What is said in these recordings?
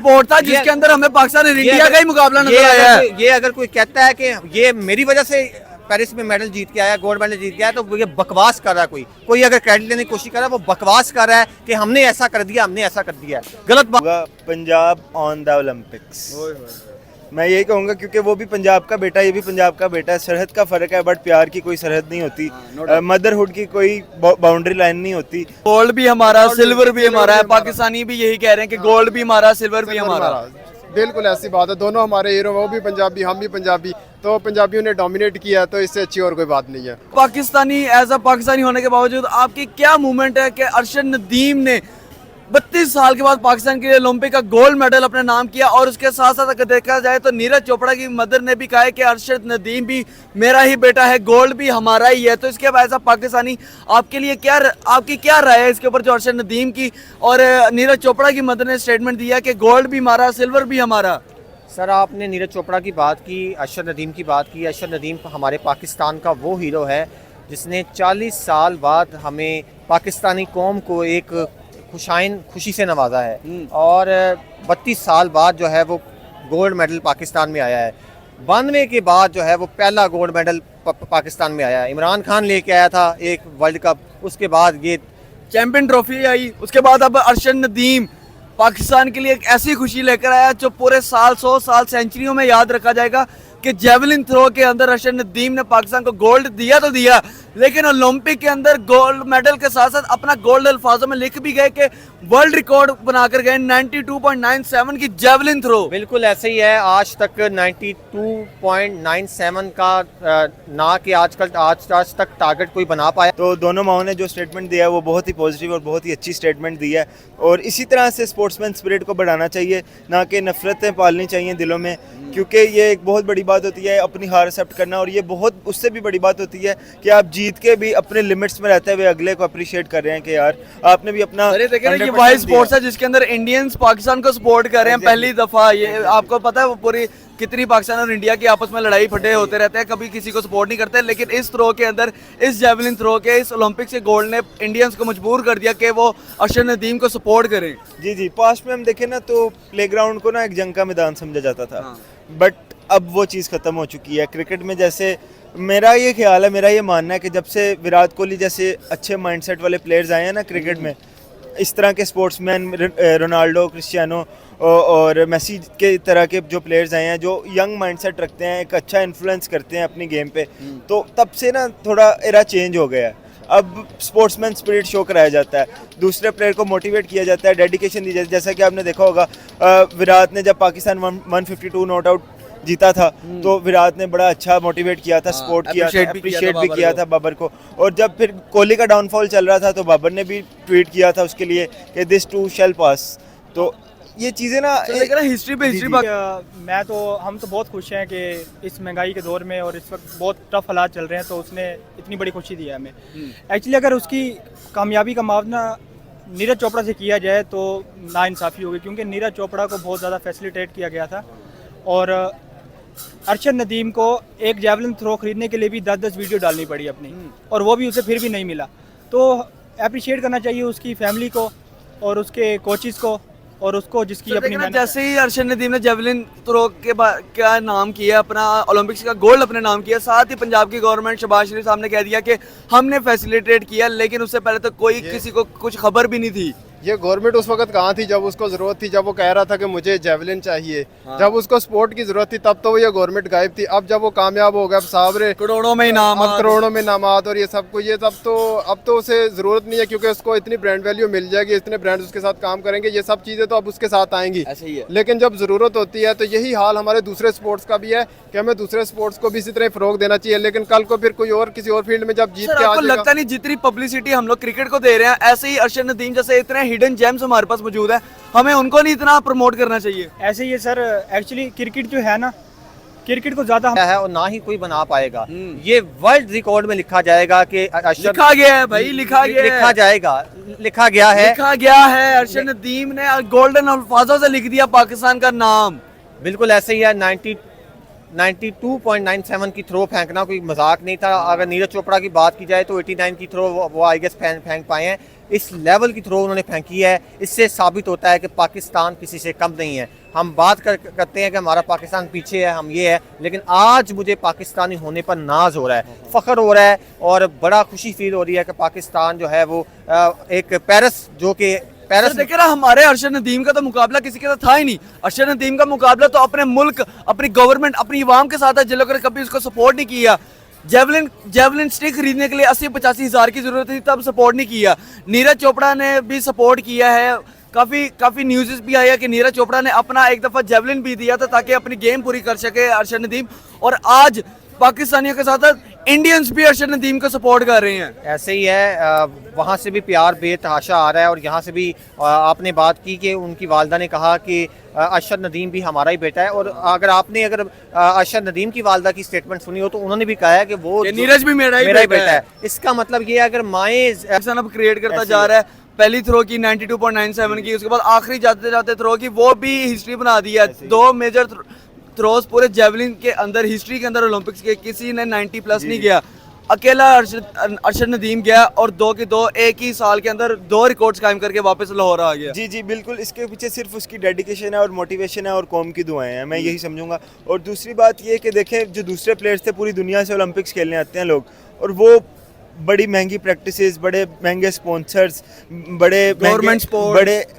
Report था जिसके अंदर हमें पाकिस्तान और इंडिया का ही मुकाबला नजर आया है। ये अगर कोई कहता है कि ये मेरी वजह से पेरिस में मेडल जीत के आया, गोल्ड मेडल जीत के आया, तो ये बकवास कर रहा है। कोई अगर क्रेडिट लेने की कोशिश कर रहा है वो बकवास कर रहा है कि हमने ऐसा कर दिया, हमने ऐसा कर दिया। गलत बात। पंजाब ऑन द ओलंपिक्स मैं यही कहूँगा, क्योंकि वो भी पंजाब का बेटा, ये भी पंजाब का बेटा है। सरहद का फर्क है, बट प्यार की कोई सरहद नहीं होती, मदरहुड की कोई बाउंड्री लाइन नहीं होती। गोल्ड भी हमारा, सिल्वर भी हमारा है। पाकिस्तानी भी यही कह रहे हैं कि गोल्ड भी हमारा, सिल्वर भी हमारा। बिल्कुल ऐसी बात है, दोनों हमारे हीरो, वो भी पंजाबी हम भी पंजाबी, तो पंजाबियों ने डोमिनेट किया, तो इससे अच्छी और कोई बात नहीं है। पाकिस्तानी एज अ पाकिस्तानी होने के बावजूद आपकी क्या मूवमेंट है कि अरशद नदीम ने 32 साल के बाद पाकिस्तान के लिए ओलंपिक का गोल्ड मेडल अपने नाम किया, और उसके साथ साथ अगर देखा जाए तो नीरज चोपड़ा की मदर ने भी कहा है कि अरशद नदीम भी मेरा ही बेटा है, गोल्ड भी हमारा ही है। तो इसके बाद पाकिस्तानी आपके लिए आपकी क्या राय है इसके ऊपर, जो अरशद नदीम की और नीरज चोपड़ा की मदर ने स्टेटमेंट दिया कि गोल्ड भी हमारा, सिल्वर भी हमारा? सर, आपने नीरज चोपड़ा की बात की, अरशद नदीम की बात की। अरशद नदीम हमारे पाकिस्तान का वो हीरो है जिसने 40 साल बाद हमें पाकिस्तानी कौम को एक खुशी से नवाजा है, और 32 साल बाद जो है वो गोल्ड मेडल पाकिस्तान में आया है। 92 के बाद जो है वो पहला गोल्ड मेडल पाकिस्तान में आया है। इमरान खान लेके आया था एक वर्ल्ड कप, उसके बाद ये चैंपियन ट्रॉफी आई, उसके बाद अब अरशद नदीम पाकिस्तान के लिए एक ऐसी खुशी लेकर आया जो पूरे साल, 100 साल, सेंचुरियों में याद रखा जाएगा कि जेवलिन थ्रो के अंदर अरशद नदीम ने पाकिस्तान को गोल्ड दिया तो दिया, लेकिन ओलंपिक के अंदर गोल्ड मेडल के साथ साथ अपना गोल्ड अल्फाजों में लिख भी गए कि वर्ल्ड रिकॉर्ड बनाकर गए 92.97 की जेवलिन थ्रो। बिल्कुल ऐसे ही है, आज तक 92.97 का ना कि आज तक टारगेट कोई बना पाया। तो दोनों माओ ने जो स्टेटमेंट दिया है वो बहुत ही पॉजिटिव और बहुत ही अच्छी स्टेटमेंट दी है, और इसी तरह से स्पोर्ट्समैन स्पिरिट को बढ़ाना चाहिए, ना कि नफरतें पालनी चाहिए दिलों में, क्योंकि ये एक बहुत बड़ी बात होती है अपनी हार एक्सेप्ट करना, और ये बहुत उससे भी बड़ी बात होती है कि आप जीत के भी अपने लिमिट्स में रहते हुए अगले को अप्रिशिएट कर रहे हैं कि यार आपने भी अपना। अरे देखिए ये वाइड स्पोर्ट्स है जिसके अंदर इंडियंस पाकिस्तान को सपोर्ट कर रहे हैं पहली दफा। ये आपको पता है वो पूरी कितनी पाकिस्तान और इंडिया की आपस में लड़ाई फटे होते रहते हैं, कभी किसी को सपोर्ट नहीं करते, लेकिन इस थ्रो के अंदर, इस जेवलिन थ्रो के इस ओलंपिक से गोल्ड ने इंडियंस को मजबूर कर दिया कि वो अरशद नदीम को सपोर्ट करें। जी, पास्ट में हम देखें ना तो प्लेग्राउंड को ना एक जंग का मैदान समझा जाता था, बट अब वो चीज़ खत्म हो चुकी है। क्रिकेट में जैसे मेरा ये ख्याल है, मेरा ये मानना है कि जब से विराट कोहली जैसे अच्छे माइंडसेट वाले प्लेयर्स आए हैं ना क्रिकेट में, इस तरह के स्पोर्ट्समैन, रोनाल्डो, क्रिस्टियानो और मेसी के तरह के जो प्लेयर्स आए हैं जो यंग माइंडसेट रखते हैं, एक अच्छा इन्फ्लुएंस करते हैं अपनी गेम पे, तो तब से ना थोड़ा एरा चेंज हो गया है। अब स्पोर्ट्समैन स्पिरिट शो कराया जाता है, दूसरे प्लेयर को मोटिवेट किया जाता है, डेडिकेशन दी जाती है। जैसा कि आपने देखा होगा विराट ने जब पाकिस्तान 152 नॉट आउट जीता था तो विराट ने बड़ा अच्छा मोटिवेट किया था, सपोर्ट किया था, अप्रिशिएट भी किया था बाबर को। और जब फिर कोहली का डाउनफॉल चल रहा था तो बाबर ने भी ट्वीट किया था उसके लिए कि दिस टू शैल पास। तो ये चीज़ें ना हिस्ट्री पे हिस्ट्री। हम तो बहुत खुश हैं कि इस महंगाई के दौर में और इस वक्त बहुत टफ हालात चल रहे हैं, तो उसने इतनी बड़ी खुशी दी है हमें। एक्चुअली अगर उसकी कामयाबी का मुआवजा नीरज चोपड़ा से किया जाए तो नाइंसाफ़ी होगी, क्योंकि नीरज चोपड़ा को बहुत ज़्यादा फैसिलिटेट किया गया था, और अरशद नदीम को एक जेवलिन थ्रो खरीदने के लिए भी 10-10 वीडियो डालनी पड़ी अपनी, और वो भी उसे फिर भी नहीं मिला। तो अप्रिशिएट करना चाहिए उसकी फैमिली को और उसके कोचेस को और उसको जिसकी अपनी मेहनत। जैसे ही अरशद नदीम ने जेवलिन थ्रो के क्या नाम किया, अपना ओलंपिक्स का गोल्ड अपने नाम किया, साथ ही पंजाब की गवर्नमेंट शहबाज शरीफ साहब ने कह दिया कि हमने फैसिलिटेट किया, लेकिन उससे पहले तो कोई किसी को कुछ खबर भी नहीं थी। ये गवर्नमेंट उस वक्त कहाँ थी जब उसको जरूरत थी, जब वो कह रहा था कि मुझे जेवलिन चाहिए, जब उसको स्पोर्ट की जरूरत थी तब तो ये गवर्नमेंट गायब थी। अब जब वो कामयाब हो गया, अब साबरे करोड़ों में इनाम, करोड़ों में इनामात और ये सब कुछ, ये सब तो अब तो उसे जरूरत नहीं है, क्योंकि उसको इतनी ब्रांड वैल्यू मिल जाएगी, इतने ब्रांड उसके साथ काम करेंगे, ये सब चीजें तो अब उसके साथ आएंगी। ऐसे ही है। लेकिन जब जरूरत होती है तो यही हाल हमारे दूसरे स्पोर्ट्स का भी है कि हमें दूसरे स्पोर्ट्स को भी इसी तरह फरोग देना चाहिए, लेकिन कल को फिर कोई और किसी और फील्ड में जब जीत के आ जाएगा। लगता नहीं जितनी पब्लिसिटी हम लोग क्रिकेट को दे रहे हैं, ऐसे ही अरशद नदीम जैसे इतने हिडन जेम्स हमारे पास मौजूद है, हमें उनको नहीं इतना प्रमोट करना चाहिए। ऐसे ही सर, एक्चुअली क्रिकेट जो है ना, क्रिकेट को ज्यादा है और ना ही कोई बना पाएगा। ये वर्ल्ड रिकॉर्ड में लिखा जाएगा कि लिखा गया है भाई, लिखा गया लिखा जाएगा, लिखा गया है। अरशद नदीम ने गोल्डन अल्फाजों से लिख दिया पाकिस्तान का नाम। बिल्कुल ऐसे ही है। 92.97 की थ्रो फेंकना कोई मजाक नहीं था। अगर नीरज चोपड़ा की बात की जाए तो 89 की थ्रो वो आई गेस फेंक पाए हैं, इस लेवल की थ्रो उन्होंने फेंकी है, इससे साबित होता है कि पाकिस्तान किसी से कम नहीं है। हम बात करते हैं कि हमारा पाकिस्तान पीछे है, हम ये है, लेकिन आज मुझे पाकिस्तानी होने पर नाज हो रहा है, फ़ख्र हो रहा है और बड़ा खुशी फील हो रही है कि पाकिस्तान जो है वो एक पेरिस जो कि पेरिस देखिए ना, हमारे अरशद नदीम का तो मुकाबला किसी के साथ था ही नहीं। अरशद नदीम का मुकाबला तो अपने मुल्क, अपनी गवर्नमेंट, अपनी अवाम के साथ है, जिन लोगों ने कभी उसको सपोर्ट नहीं किया। जेवलिन स्टिक खरीदने के लिए 80-85 हज़ार की जरूरत थी, तब सपोर्ट नहीं किया। नीरज चोपड़ा ने भी सपोर्ट किया है, काफी न्यूज़ भी आया कि नीरज चोपड़ा ने अपना एक दफा जेवलिन भी दिया था ताकि अपनी गेम पूरी कर सके अरशद नदीम। और आज पाकिस्तानियों के साथ इंडियंस भी अरशद नदीम को सपोर्ट कर रहे हैं। ऐसे ही है, वहाँ से भी प्यार बेतहाशा आ रहा है और यहाँ से भी आपने बात की कि उनकी वालदा ने कहा कि अरशद नदीम भी हमारा ही बेटा है। और अगर अरशद नदीम की वालदा की स्टेटमेंट सुनी हो तो उन्होंने भी कहा है कि वो नीरज भी मेरा ही बेटा है। इसका मतलब ये है अगर माएँ अब क्रिएट करता जा रहा है। पहली थ्रो की 92.97 की, उसके बाद आखिरी जाते जाते थ्रो की, वो भी हिस्ट्री बना दी है। 2 मेजर थ्रोस पूरे जेवलिन के अंदर, हिस्ट्री के अंदर, ओलंपिक्स के किसी ने 90 प्लस नहीं गया। अकेला अरशद नदीम गया और 2 के 2 एक ही साल के अंदर 2 रिकॉर्ड्स कायम करके वापस लाहौर आ गया। जी जी बिल्कुल, इसके पीछे सिर्फ उसकी डेडिकेशन है और मोटिवेशन है और कौम की दुआएं हैं, मैं यही समझूंगा। और दूसरी बात ये कि देखें, जो दूसरे प्लेयर्स थे पूरी दुनिया से ओलंपिक्स खेलने आते हैं लोग, और वो बड़ी महंगी प्रैक्टिसेस, बड़े महंगे स्पॉन्सर्स, बड़े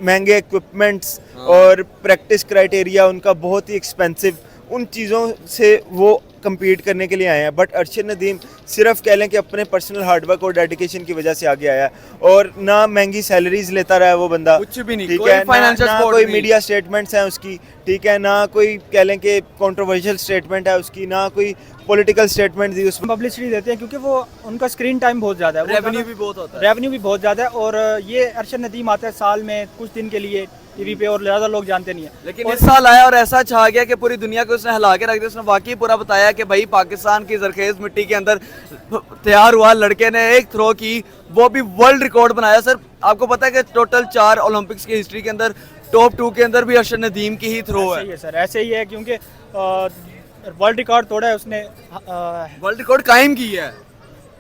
महंगे इक्विपमेंट्स और प्रैक्टिस क्राइटेरिया उनका बहुत ही एक्सपेंसिव, उन चीज़ों से वो कम्पीट करने के लिए आए हैं। बट अरशद नदीम सिर्फ कह लें कि अपने पर्सनल हार्डवर्क और डेडिकेशन की वजह से आगे आया है, और ना महंगी सैलरीज लेता रहा है वो बंदा, कुछ भी नहीं, ठीक कोई है, फाइनेंशियल ना सपोर्ट कोई नहीं। मीडिया स्टेटमेंट्स हैं उसकी, ठीक है, ना कोई कह लें कि कंट्रोवर्शियल स्टेटमेंट है उसकी, ना कोई पॉलिटिकल स्टेटमेंट दी उसमें। पब्लिसिटी देते हैं क्योंकि वो उनका स्क्रीन टाइम बहुत ज़्यादा है, रेवेन्यू भी बहुत होता है। रेवेन्यू भी बहुत ज़्यादा है। और ये अरशद नदीम आता है साल में कुछ दिन के लिए टीवी पे और ज़्यादा लोग जानते नहीं है। लेकिन इस साल आया और ऐसा छा गया कि पूरी दुनिया को उसने हिला के रख दिया। उसने वाकई पूरा बताया कि भाई पाकिस्तान की जरखेज मिट्टी के अंदर तैयार हुआ लड़के ने एक थ्रो की, वो भी वर्ल्ड रिकॉर्ड बनाया। सर आपको पता है कि टोटल 4 ओलंपिक्स की हिस्ट्री के अंदर टॉप 2 के अंदर भी अरशद नदीम की ही थ्रो ऐसे ही है सर, ऐसे ही है, क्योंकि वर्ल्ड रिकॉर्ड तोड़ा है उसने, वर्ल्ड रिकॉर्ड कायम की है,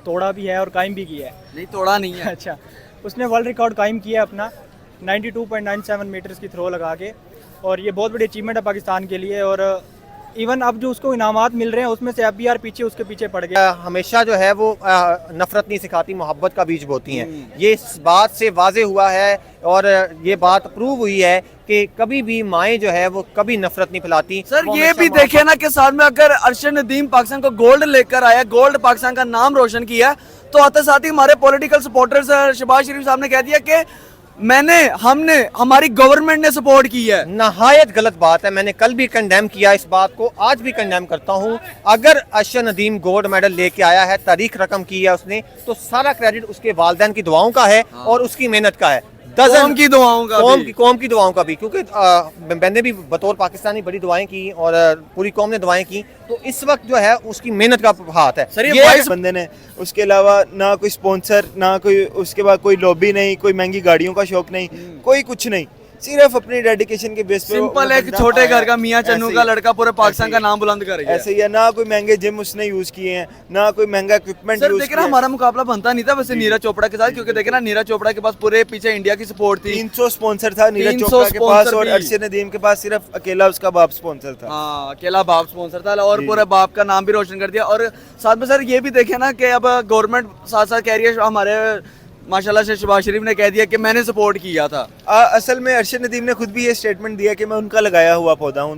तोड़ा भी है और कायम भी किया है। नहीं तोड़ा नहीं है। अच्छा, उसने वर्ल्ड रिकॉर्ड कायम किया अपना 92.97 मीटर्स की थ्रो लगा के, और ये बहुत बड़ी अचीवमेंट है पाकिस्तान के लिए। और इवन अब जो उसको इनामात मिल रहे हैं उसमें से FBR पीछे उसके पीछे पड़ गया। हमेशा जो है वो नफरत नहीं सिखाती, मोहब्बत का बीज बोती हैं। ये इस बात से वाजे हुआ है और ये बात प्रूव हुई है कि कभी भी माएँ जो है वो कभी नफरत नहीं फैलाती। सर वो ये हमेशा भी देखे ना कि साथ में अगर अरशद नदीम पाकिस्तान को गोल्ड लेकर आया, गोल्ड पाकिस्तान का नाम रोशन किया, तो आते साथ ही हमारे पॉलिटिकल सपोर्टर्स शहबाज शरीफ साहब ने कह दिया कि हमने हमारी गवर्नमेंट ने सपोर्ट की है। नहायत गलत बात है। मैंने कल भी कंडेम किया इस बात को, आज भी कंडेम करता हूं। अगर अरशद नदीम गोल्ड मेडल लेके आया है, तारीख रकम की है उसने, तो सारा क्रेडिट उसके वालिदैन की दुआओं का है और उसकी मेहनत का है। कौम की दुआओं का कौम की दुआओं का भी, क्योंकि मैंने भी बतौर पाकिस्तानी बड़ी दुआएं की और पूरी कौम ने दुआएं की, तो इस वक्त जो है उसकी मेहनत का हाथ है। सर ये बंदे ने, उसके अलावा ना कोई स्पॉन्सर, ना कोई उसके बाद कोई लॉबी नहीं, कोई महंगी गाड़ियों का शौक नहीं, कोई कुछ नहीं, सिर्फ अपनी डेडिकेशन के बेस पे सिंपल एक छोटे घर का मियां चन्नू का लड़का पूरे पाकिस्तान का नाम बुलंद कर गया। ऐसे ही है, ना कोई महंगे जिम उसने यूज किए हैं, ना कोई महंगा इक्विपमेंट सर यूज देखिए ना, हमारा मुकाबला बनता नहीं था वैसे नीरज चोपड़ा के साथ, क्योंकि देखिए ना नीरज चोपड़ा के पास पूरे पीछे इंडिया की सपोर्ट थी। 300 स्पॉन्सर था नीरज 300 चोपड़ा के पास, स्पॉन्सर और भी। अरशद नदीम के पास सिर्फ अकेला उसका बाप स्पॉन्सर था। हाँ, अकेला बाप स्पॉन्सर था और पूरे बाप का नाम भी रोशन कर दिया। और साथ में सर ये भी देखे ना कि अब गवर्नमेंट साथ साथ कह रही है, हमारे माशाल्लाह से शहबाज शरीफ ने कह दिया कि मैंने सपोर्ट किया था। असल में अरशद नदीम ने खुद भी ये स्टेटमेंट दिया कि मैं उनका लगाया हुआ पौधा हूँ।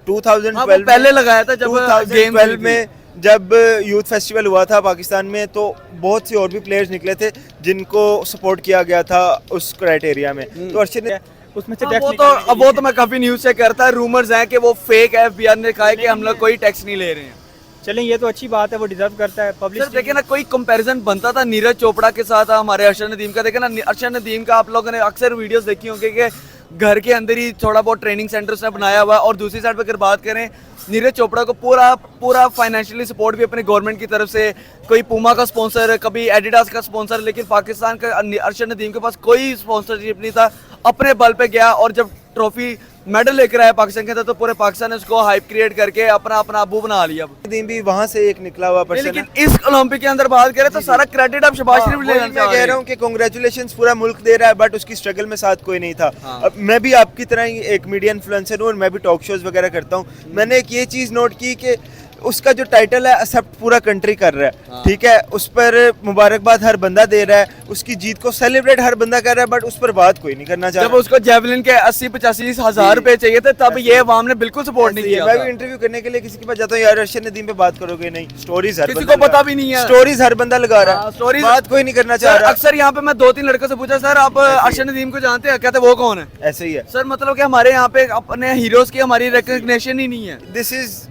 2012 हाँ, वो पहले लगाया था जब गेम 2012 में जब यूथ फेस्टिवल हुआ था पाकिस्तान में, तो बहुत से और भी प्लेयर्स निकले थे जिनको सपोर्ट किया गया था उस क्राइटेरिया में। तो अरशद ने उसमें से हाँ, टैक्स वो तो मैं काफी न्यूज से करता है, रूमर्स हैं कि वो फेक है। FBR ने कहा है कि हम लोग कोई टैक्स नहीं ले रहे हैं। चलें, ये तो अच्छी बात है, वो डिजर्व करता है सर पब्लिक। देखिए ना, कोई कंपैरिजन बनता था नीरज चोपड़ा के साथ हमारे अरशद नदीम का। देखिए ना, अरशद नदीम का आप लोगों ने अक्सर वीडियोस देखी होंगी कि घर के अंदर ही थोड़ा बहुत ट्रेनिंग सेंटर उसने बनाया हुआ है। और दूसरी साइड पर अगर बात करें, नीरज चोपड़ा को पूरा फाइनेंशियली सपोर्ट भी अपने गवर्नमेंट की तरफ से, कोई पूमा का स्पॉन्सर, कभी एडिडास का स्पॉन्सर, लेकिन पाकिस्तान का अरशद नदीम के पास कोई स्पॉन्सरशिप नहीं था। अपने बल पे गया और जब ट्रॉफी मेडल लेकर आया पाकिस्तान के अंदर, तो पूरे पाकिस्तान ने उसको हाइप क्रिएट करके अपना अपना अबू बना लिया। नदीम भी वहाँ से एक निकला हुआ पर्सन है। लेकिन इस ओलंपिक के अंदर बात करें तो सारा क्रेडिट आप शहबाज शरीफ लेना मैं कह रहा हूँ कि कांग्रेचुलेशन पूरा मुल्क दे रहा है, बट उसकी स्ट्रगल में साथ कोई नहीं था। अब मैं भी आपकी तरह ही एक मीडिया इन्फ्लुएंसर हूँ और मैं भी टॉक शोज वगैरह करता हूँ। मैंने एक ये चीज़ नोट की कि उसका जो टाइटल है एक्सेप्ट पूरा कंट्री कर रहा है, ठीक है, उस पर मुबारकबाद हर बंदा दे रहा है, उसकी जीत को सेलिब्रेट हर बंदा कर रहा है, बट उस पर बात कोई नहीं करना चाह जब रहा। उसको जेवलिन के 80-85 हजार रुपए चाहिए थे, तब ये अवाम ने बिल्कुल सपोर्ट नहीं किया मैं था। भी इंटरव्यू करने के लिए किसी के पास जाता हूँ, यार अर्शद नदीम पे बात करोगे? नहीं, स्टोरीज हर किसी बंदा को पता भी नहीं है। स्टोरीज हर बंदा लगा रहा हाँ, है, stories- बात कोई नहीं करना चाह सर रहा। अक्सर यहाँ पे मैं 2-3 लड़कों से पूछा, सर आप अर्शद नदीम को जानते हैं? कहते वो कौन है? ऐसे ही है। सर मतलब कि हमारे यहाँ पे अपने हीरोज की हमारी रिकग्निशन ही नहीं है। This is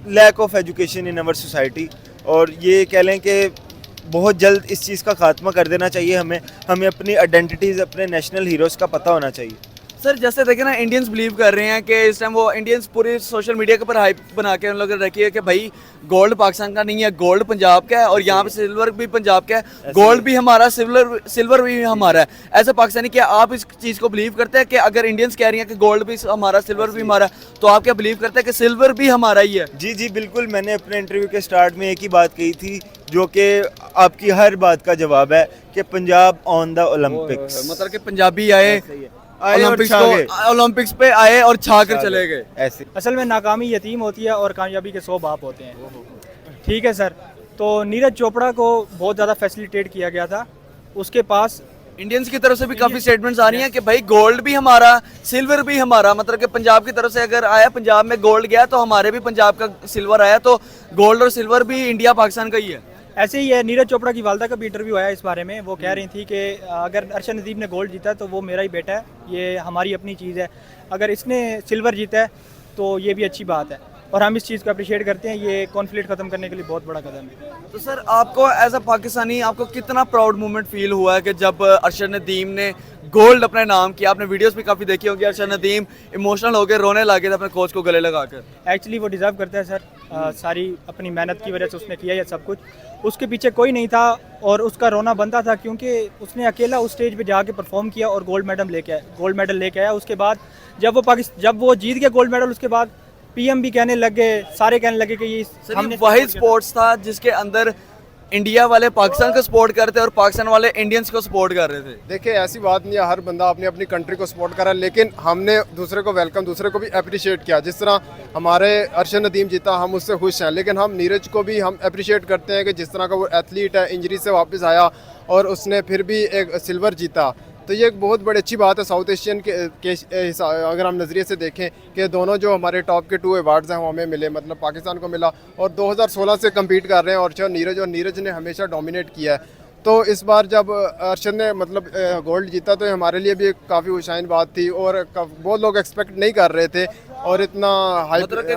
lack of education in our society, और ये कह लें कि बहुत जल्द इस चीज़ का खात्मा कर देना चाहिए। हमें अपनी आइडेंटिटीज़, अपने नेशनल हीरोज़ का पता होना चाहिए। सर जैसे देखे ना, इंडियंस बिलीव कर रहे हैं कि इस टाइम वो इंडियंस पूरी सोशल मीडिया के ऊपर हाइप बना के उन लोगों ने रखी है कि भाई गोल्ड पाकिस्तान का नहीं है, गोल्ड पंजाब का है, और यहाँ पे सिल्वर भी पंजाब का है, गोल्ड भी हमारा, सिल्वर भी हमारा है। ऐसा पाकिस्तानी, क्या आप इस चीज़ को बिलीव करते हैं कि अगर इंडियंस कह रही हैं कि गोल्ड भी हमारा, सिल्वर भी हमारा, तो आप क्या बिलीव करते हैं कि सिल्वर भी हमारा ही है? जी जी बिल्कुल, मैंने अपने इंटरव्यू के स्टार्ट में एक ही बात कही थी, जो कि आपकी हर बात का जवाब है, कि पंजाब ऑन द ओलंपिक्स। मतलब कि पंजाबी आए आए और छा गए। ओलंपिक्स पे आए और छा कर चले गए। ऐसे असल में नाकामी यतीम होती है और कामयाबी के 100 बाप होते हैं। ठीक है सर, तो नीरज चोपड़ा को बहुत ज़्यादा फैसिलिटेट किया गया था। उसके पास इंडियंस की तरफ से भी काफी स्टेटमेंट्स आ रही हैं कि भाई गोल्ड भी हमारा, सिल्वर भी हमारा, मतलब कि पंजाब की तरफ से अगर आया, पंजाब में गोल्ड गया तो हमारे भी पंजाब का सिल्वर आया, तो गोल्ड और सिल्वर भी इंडिया पाकिस्तान का ही है। ऐसे ही है। नीरज चोपड़ा की वालदा का भी इंटरव्यू आया इस बारे में। वो कह रही थी कि अगर अर्शद नदीम ने गोल्ड जीता तो वो मेरा ही बेटा है, ये हमारी अपनी चीज़ है। अगर इसने सिल्वर जीता है तो ये भी अच्छी बात है, और हम इस चीज़ को अप्रिशिएट करते हैं। ये कॉन्फ्लिक्ट ख़त्म करने के लिए बहुत बड़ा कदम है। तो सर आपको एज अ पाकिस्तानी आपको कितना प्राउड मोमेंट फील हुआ है कि जब अर्शद नदीम ने गोल्ड अपने नाम किया? आपने वीडियोस भी काफ़ी देखी होगी, अर्शद नदीम इमोशनल हो गए, रोने लगे थे अपने कोच को गले लगाकर। एक्चुअली वो डिज़र्व करता है सर। सारी अपनी मेहनत की वजह से उसने किया ये सब कुछ। उसके पीछे कोई नहीं था और उसका रोना बनता था, क्योंकि उसने अकेला उस स्टेज पे जाके परफॉर्म किया और गोल्ड मेडल लेके आया। उसके बाद जब वो जीत गया गोल्ड मेडल, उसके बाद पीएम भी कहने लगे, सारे कहने लगे कि ये हमने वाहिद स्पोर्ट्स था जिसके अंदर इंडिया वाले पाकिस्तान को सपोर्ट करते और पाकिस्तान वाले इंडियंस को सपोर्ट कर रहे थे। देखिए ऐसी बात नहीं है, हर बंदा अपनी अपनी कंट्री को सपोर्ट कर रहा है, लेकिन हमने दूसरे को वेलकम, दूसरे को भी अप्रिशिएट किया। जिस तरह हमारे अर्शद नदीम जीता, हम उससे खुश हैं, लेकिन हम नीरज को भी हम अप्रिशिएट करते हैं कि जिस तरह का वो एथलीट है, इंजरी से वापस आया और उसने फिर भी एक सिल्वर जीता। तो ये एक बहुत बड़ी अच्छी बात है साउथ एशियन के अगर हम नज़रिए से देखें कि दोनों जो हमारे टॉप के 2 अवार्ड्स हैं वो हमें मिले, मतलब पाकिस्तान को मिला, और 2016 से कम्पीट कर रहे हैं और नीरज ने हमेशा डोमिनेट किया है। तो इस बार जब अर्शद ने मतलब गोल्ड जीता तो हमारे लिए भी काफ़ी खुशाइन बात थी, और बहुत लोग एक्सपेक्ट नहीं कर रहे थे और इतना हाइप। मतलब कि